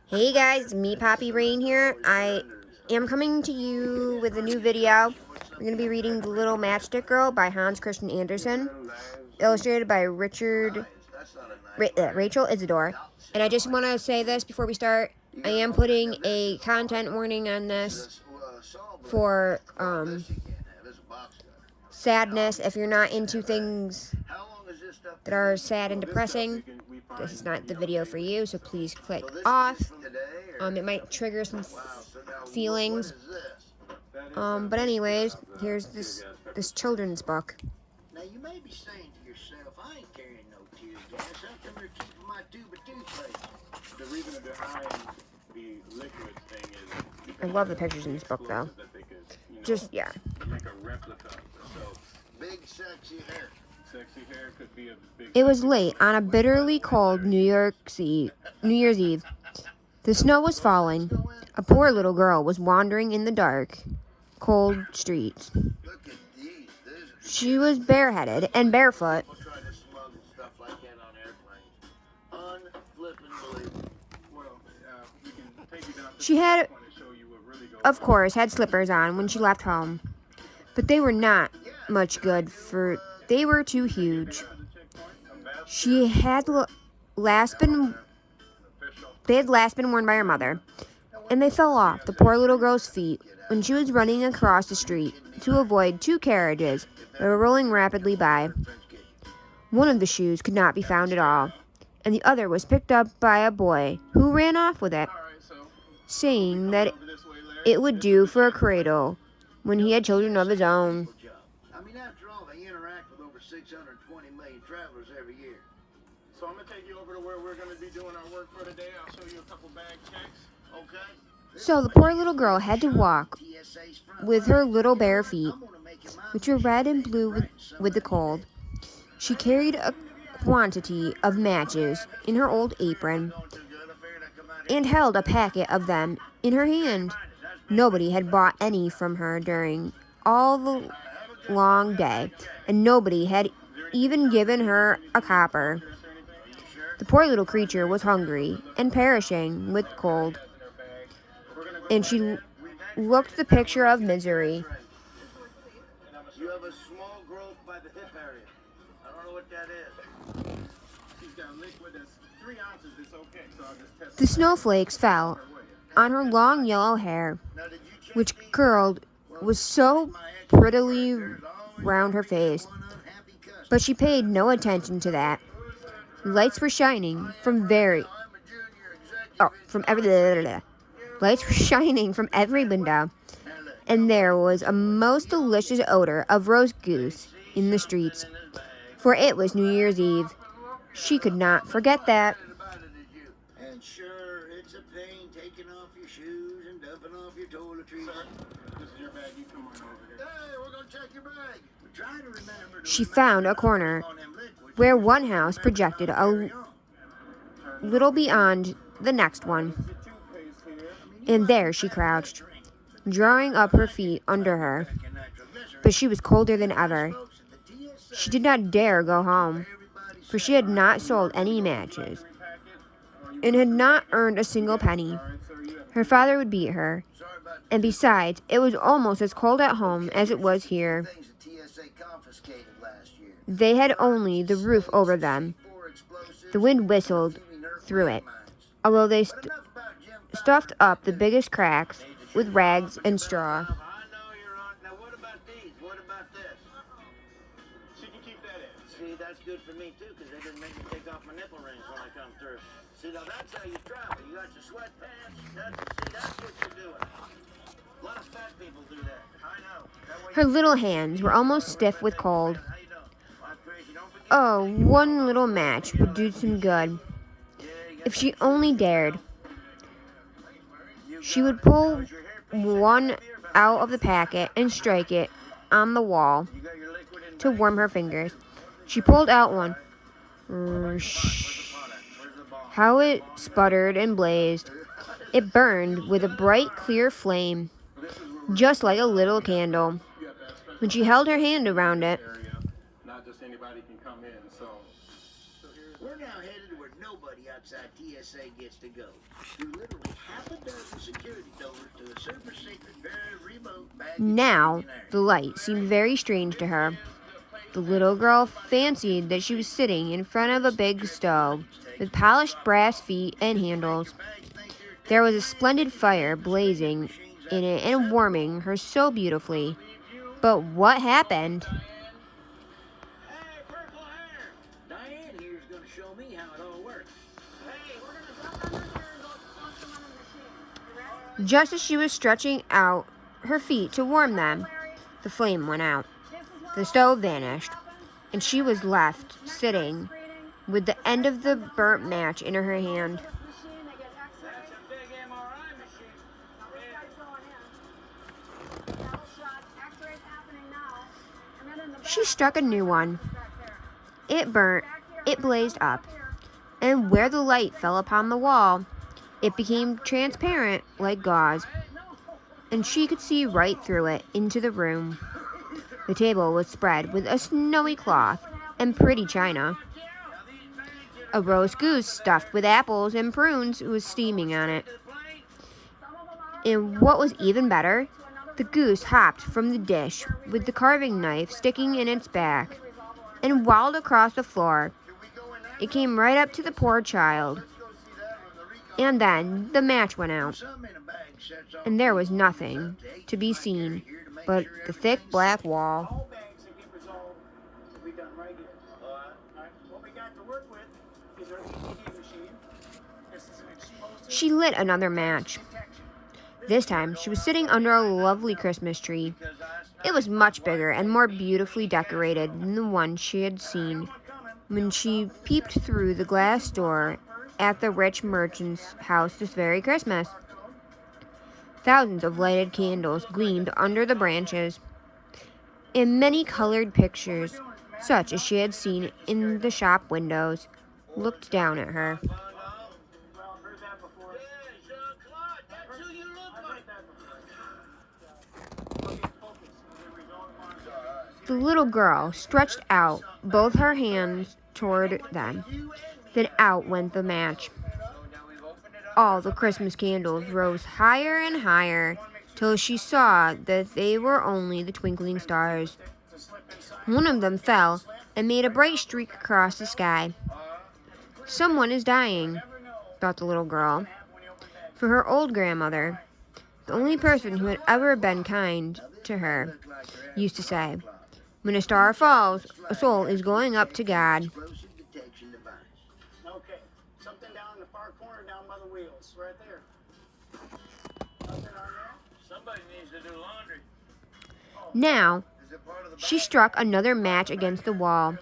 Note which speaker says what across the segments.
Speaker 1: Hey guys, me Poppy Rain here. I am coming to you with a new video. We're going to be reading The Little Matchstick Girl by Hans Christian Andersen, illustrated by Rachel Isidore. And I just want to say this before we start. I am putting a content warning on this for sadness. If you're not into things that are sad and depressing, this is not the video for you, so please click off. It might trigger some feelings. But anyways, here's this children's book.
Speaker 2: Now you may be saying to yourself, I ain't carrying no tear gas. How come they're keeping my tube of toothpaste?
Speaker 3: The reason behind the liquid thing is
Speaker 1: I love the pictures in this book, though. Just, yeah.
Speaker 3: Make a replica. So
Speaker 2: Big sexy hair.
Speaker 3: sexy hair could be a big.
Speaker 1: It was late on a bitterly cold New Year's Eve. The snow was falling. A poor little girl was wandering in the dark, cold streets.
Speaker 2: Look at these.
Speaker 1: She was bareheaded and barefoot.
Speaker 2: We'll try to smuggle stuff like that on airplanes. Unflippin' believable.
Speaker 3: Well, we can take you down to
Speaker 1: She had,
Speaker 3: the point and show you what really goes
Speaker 1: of course, had slippers on when she left home. But they were not much good, for they were too huge. She had they had last been worn by her mother, and they fell off the poor little girl's feet when she was running across the street to avoid two carriages that were rolling rapidly by. One of the shoes could not be found at all, and the other was picked up by a boy who ran off with it, saying that it would do for a cradle when he had children of his own.
Speaker 2: I mean, after all, they interact with over 620 million travelers every year.
Speaker 3: So I'm gonna take you over to where we're gonna be doing our work for today. I'll show you a couple bag checks.
Speaker 2: Okay?
Speaker 1: So the poor little girl had to walk
Speaker 2: TSA's front
Speaker 1: with
Speaker 2: line.
Speaker 1: her little bare feet,
Speaker 2: I'm gonna make it my
Speaker 1: which were red and blue with the cold. She carried a quantity of matches in her old apron and held a packet of them in her hand. Nobody had bought any from her during all the long day, and nobody had even given her a copper. The poor little creature was hungry and perishing with cold, and she looked the picture of misery.
Speaker 2: You have a small growth by the hip area. I don't know what that is.
Speaker 3: She's got liquid that's 3 ounces. It's okay. So I'll just test
Speaker 1: The snowflakes fell on her long yellow hair,
Speaker 2: Now, did you check
Speaker 1: which
Speaker 2: these?
Speaker 1: curled was so
Speaker 2: My ex-
Speaker 1: prettily
Speaker 2: There's always
Speaker 1: round her face.
Speaker 2: one unhappy customer.
Speaker 1: But she paid no attention to that. Lights were shining from
Speaker 2: I'm a junior executive.
Speaker 1: Lights were shining from every window,
Speaker 2: Now, look,
Speaker 1: and there was a most delicious odor of roast goose in the streets,
Speaker 2: in this bag.
Speaker 1: for it was New Year's Eve. She could not forget that.
Speaker 2: About it, did you? And sure, it's a pain taking off your shoes and dumping off your toiletries.
Speaker 3: This is your bag. You come on over here.
Speaker 2: Hey, we're gonna check your bag. We're trying to remember.
Speaker 1: She found a corner
Speaker 2: on them liquids.
Speaker 1: where one house projected a
Speaker 2: Carry on.
Speaker 1: little beyond the next one,
Speaker 3: Your toothpaste here.
Speaker 1: and there she crouched, drawing up her feet under her.
Speaker 2: American Natural Misery.
Speaker 1: But she was colder than ever.
Speaker 2: Folks at the TSA,
Speaker 1: She did not dare go home,
Speaker 2: everybody
Speaker 1: for she had not sold any matches and had not earned a single penny. Her father would beat her,
Speaker 2: sorry about
Speaker 1: and besides, it was almost as cold at home as it was
Speaker 2: the
Speaker 1: here.
Speaker 2: things the TSA confiscated last year.
Speaker 1: They had only the roof over them.
Speaker 2: Four explosives,
Speaker 1: The wind whistled through it, although they
Speaker 2: But enough about Jim
Speaker 1: stuffed up the biggest cracks with rags and straw.
Speaker 2: I know you're on. Now, what about these? What about this?
Speaker 3: She can keep that in.
Speaker 2: See, that's good for me, too, because they didn't make me take off my nipple rings when I come through. See, now that's how you travel. You got your sweatpants. That's what you're doing. A lot of fat people do that. I know. That way
Speaker 1: Her little hands were almost stiff with cold.
Speaker 2: How you doing? I'm crazy. Don't forget.
Speaker 1: Oh, one little match would do some good.
Speaker 2: Yeah, you got
Speaker 1: If she only dared,
Speaker 2: you
Speaker 1: she
Speaker 2: got
Speaker 1: would
Speaker 2: it.
Speaker 1: pull
Speaker 2: How's your hairpiece?
Speaker 1: one out of the packet and strike it on the wall
Speaker 2: You got your liquid in
Speaker 1: to
Speaker 2: bag?
Speaker 1: warm her fingers. She pulled out one.
Speaker 2: Where's the ball?
Speaker 1: How it sputtered and blazed. It burned with a bright, clear flame, just like a little candle. When she held her hand around it,
Speaker 3: Area. Not just anybody can come in. So
Speaker 2: We're now headed where nobody nobody outside TSA gets to go. Through literally half a dozen security doors to a super secret, very remote baggage
Speaker 1: Now,
Speaker 2: area.
Speaker 1: the light seemed very strange to her. The little girl fancied that she was sitting in front of a big stove with polished brass feet and handles. There was a splendid fire blazing in it and warming her so beautifully. But what happened?
Speaker 2: Hey, purple hair! Diane here's gonna show me how it all works. Hey, we're gonna jump under here and go plunk them on the machine. You ready?
Speaker 1: Just as she was stretching out her feet to warm them, the flame went out. The stove vanished, and she was left sitting with the end of the burnt match in her hand.
Speaker 2: That's a big MRI machine.
Speaker 1: She struck a new one. It burnt, it blazed up, and where the light fell upon the wall, it became transparent like gauze, and she could see right through it into the room. The table was spread with a snowy cloth and pretty china. A roast goose stuffed with apples and prunes was steaming on it. And what was even better, the goose hopped from the dish with the carving knife sticking in its back and waddled across the floor. It came right up to the poor child. And then the match went out, and there was nothing to be seen but the thick black wall.
Speaker 3: All bags that get resolved will be done right here. All right. What we got to work with is our ECD machine. This is an explosive
Speaker 1: She lit another match.
Speaker 3: detection.
Speaker 1: This time, she was sitting under a lovely Christmas tree. It was much bigger and more beautifully decorated than the one she had seen when she peeped through the glass door at the rich merchant's house this very Christmas. Thousands of lighted candles gleamed under the branches, and many colored pictures, such as she had seen in the shop windows, looked down at her.
Speaker 3: Well, I've heard that before.
Speaker 2: Yeah, Jean-Claude, that's who you look
Speaker 3: I've
Speaker 2: like.
Speaker 3: heard that before. Okay, focus. We're going on.
Speaker 1: The little girl stretched out both her hands toward them. Then out went the match. All the Christmas candles rose higher and higher till she saw that they were only the twinkling stars. One of them fell and made a bright streak across the sky. Someone is dying, thought the little girl. For her old grandmother, the only person who had ever been kind to her, used to say, "When a star falls, a soul is going up to God."
Speaker 2: Explosive detection device.
Speaker 3: Okay. Something down in the far corner down by the wheels. Right there. Nothing on there?
Speaker 2: Somebody needs to do laundry.
Speaker 1: Now,
Speaker 2: Is it part of the
Speaker 1: she struck another match against the wall,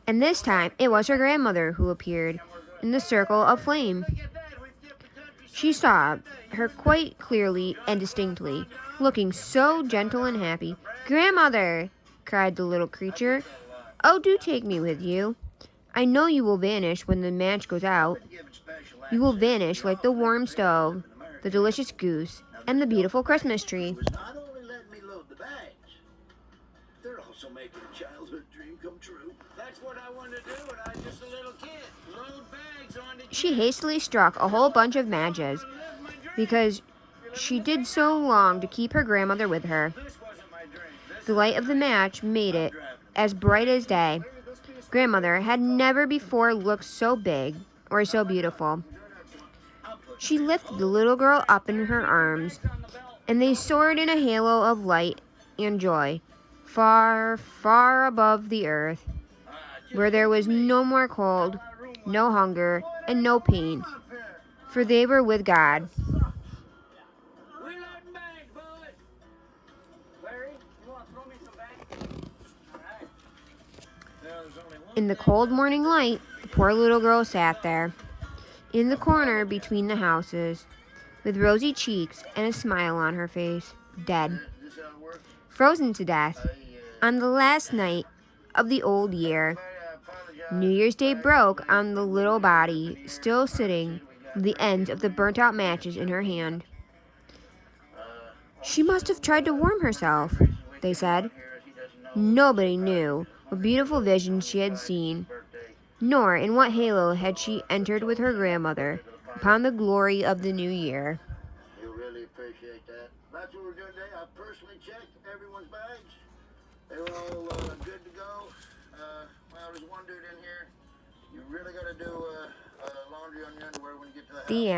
Speaker 1: and this time it was her grandmother who appeared in the circle of flame. She saw her quite clearly and distinctly, looking so gentle and happy. "Grandmother!" cried the little creature. "Oh, do take me with you. I know you will vanish when the match goes out. You will vanish like the warm stove, the delicious goose, and the beautiful Christmas tree."
Speaker 2: was not only letting me load the bags, they're also making a childhood dream come true. That's what I wanted to do when I was just a little kid. Load bags onto
Speaker 1: She hastily struck a whole bunch of matches because she did so long to keep her grandmother with her.
Speaker 2: This wasn't my dream.
Speaker 1: The light of the match made it as bright as day. Grandmother had never before looked so big or so beautiful. She lifted the little girl up in her arms, and they soared in a halo of light and joy, far, far above the earth, where there was no more cold, no hunger, and no pain, for they were with God.
Speaker 2: We loading bags, boys.
Speaker 3: Larry, you want to throw me some bags? All right.
Speaker 2: There's only one.
Speaker 1: In the cold morning light, the poor little girl sat there, in the corner between the houses, with rosy cheeks and a smile on her face, dead,
Speaker 2: Is this how it works?
Speaker 1: frozen to death, on the last night of the old year.
Speaker 2: I apologize.
Speaker 1: New Year's Day broke on the little body, still sitting with the ends of the burnt-out matches in her hand. She must have tried to warm herself, they said. Nobody knew what beautiful visions she had seen, nor in what halo had she entered with her grandmother upon the glory of the new year.
Speaker 2: You really appreciate that. That's what we're doing today. I personally checked everyone's bags. They were all good to go. Well, there's one dude in here. You really got to do laundry on your underwear when you get to the house.
Speaker 1: The end.